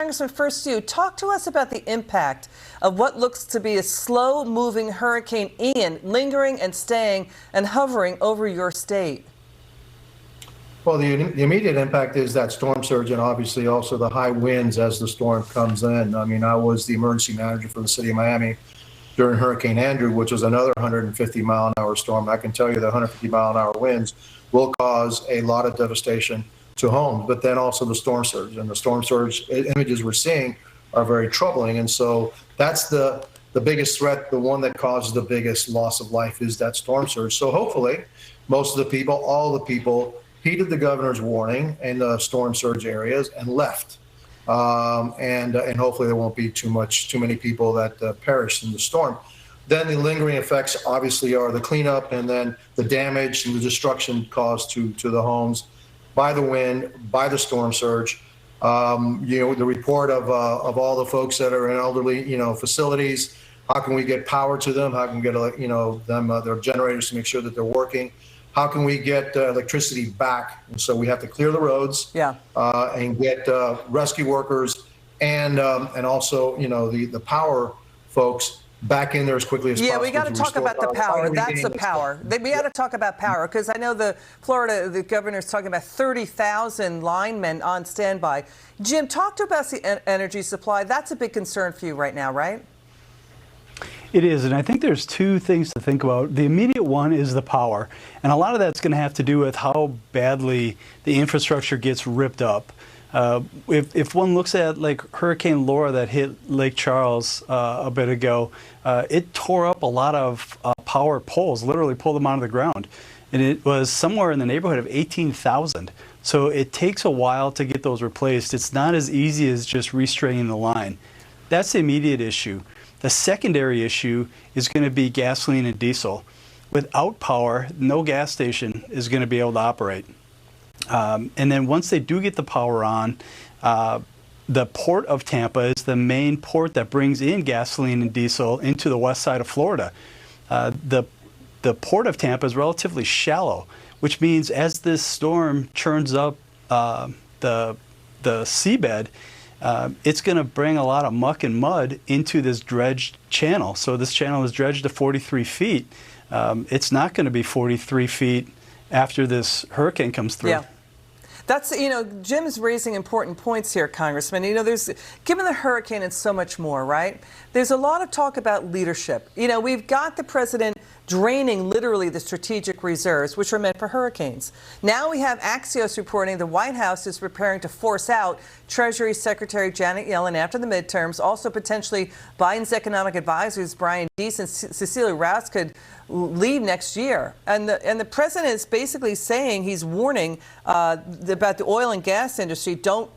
Congressman, first you, talk to us about the impact of what looks to be a slow-moving Hurricane Ian lingering and staying and hovering over your state. Well, the immediate impact is that storm surge and obviously also the high winds as the storm comes in. I mean, I was the emergency manager for the city of Miami during Hurricane Andrew, which was another 150-mile-an-hour storm. I can tell you the 150-mile-an-hour winds will cause a lot of devastation to homes, but then also the storm surge. And the storm surge images we're seeing are very troubling. And so that's the biggest threat, the one that causes the biggest loss of life is that storm surge. So hopefully most of the people, all the people, heeded the governor's warning in the storm surge areas and left. And hopefully there won't be too many people that perish in the storm. Then the lingering effects obviously are the cleanup and then the damage and the destruction caused to the homes by the wind, by the storm surge. The report of all the folks that are in elderly, facilities. How can we get power to them? How can we get, their generators to make sure that they're working? How can we get electricity back? And so we have to clear the roads, and get rescue workers and also, the power folks back in there as quickly as possible. Yeah, we got to talk about the power. That's the power. We got to talk about power because I know the governor's talking about 30,000 linemen on standby. Jim, talk to us about the energy supply. That's a big concern for you right now, right? It is, and I think there's two things to think about. The immediate one is the power, and a lot of that's going to have to do with how badly the infrastructure gets ripped up. If one looks at like Hurricane Laura that hit Lake Charles a bit ago, it tore up a lot of power poles, literally pulled them out of the ground. And it was somewhere in the neighborhood of 18,000. So it takes a while to get those replaced. It's not as easy as just restraining the line. That's the immediate issue. The secondary issue is going to be gasoline and diesel. Without power, no gas station is going to be able to operate. And then once they do get the power on, the port of Tampa is the main port that brings in gasoline and diesel into the west side of Florida. The port of Tampa is relatively shallow, which means as this storm churns up the seabed, it's going to bring a lot of muck and mud into this dredged channel. So this channel is dredged to 43 feet. It's not going to be 43 feet after this hurricane comes through. Yeah. That's, Jim is raising important points here, Congressman. Given the hurricane and so much more, right? There's a lot of talk about leadership. We've got the president draining literally the strategic reserves, which are meant for hurricanes. Now we have Axios reporting the White House is preparing to force out Treasury Secretary Janet Yellen after the midterms. Also, potentially, Biden's economic advisors, Brian Deese and Cecilia Rouse, could leave next year. And the president is basically saying, he's warning about the oil and gas industry, don't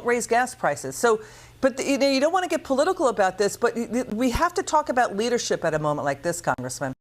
raise gas prices. So, but you don't want to get political about this, but we have to talk about leadership at a moment like this, Congressman.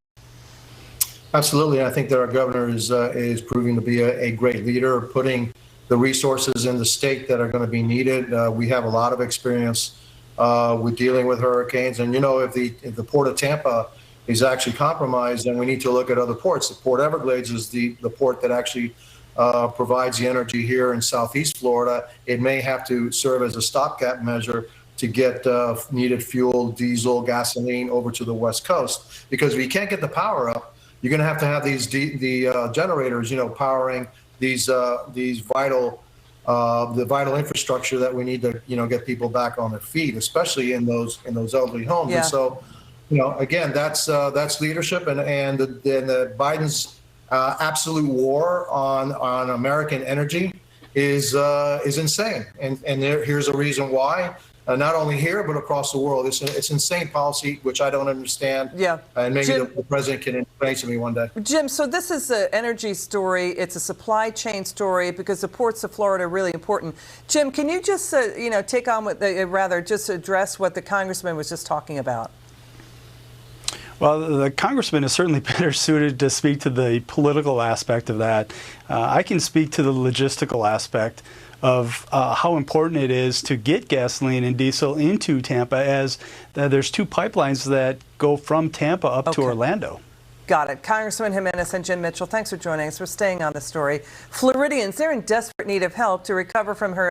Absolutely. I think that our governor is proving to be a great leader, putting the resources in the state that are going to be needed. We have a lot of experience with dealing with hurricanes. And, if the port of Tampa is actually compromised, then we need to look at other ports. The Port Everglades is the port that actually provides the energy here in Southeast Florida. It may have to serve as a stopgap measure to get needed fuel, diesel, gasoline over to the West Coast. Because if you can't get the power up, you're going to have these generators, powering these vital infrastructure that we need to, get people back on their feet, especially in those elderly homes. Yeah. And so, again, that's leadership, and the Biden's absolute war on American energy is insane. And here's a reason why. Not only here, but across the world. It's insane policy, which I don't understand. Yeah. And maybe Jim, the president can explain to me one day. Jim, so this is an energy story. It's a supply chain story because the ports of Florida are really important. Jim, can you just, take on just address what the congressman was just talking about? Well, the congressman is certainly better suited to speak to the political aspect of that. I can speak to the logistical aspect of how important it is to get gasoline and diesel into Tampa, as there's two pipelines that go from Tampa up to Orlando. Got it. Congressman Gimenez and Jim Mitchell, thanks for joining us. We're staying on the story. Floridians, they're in desperate need of help to recover from hurricane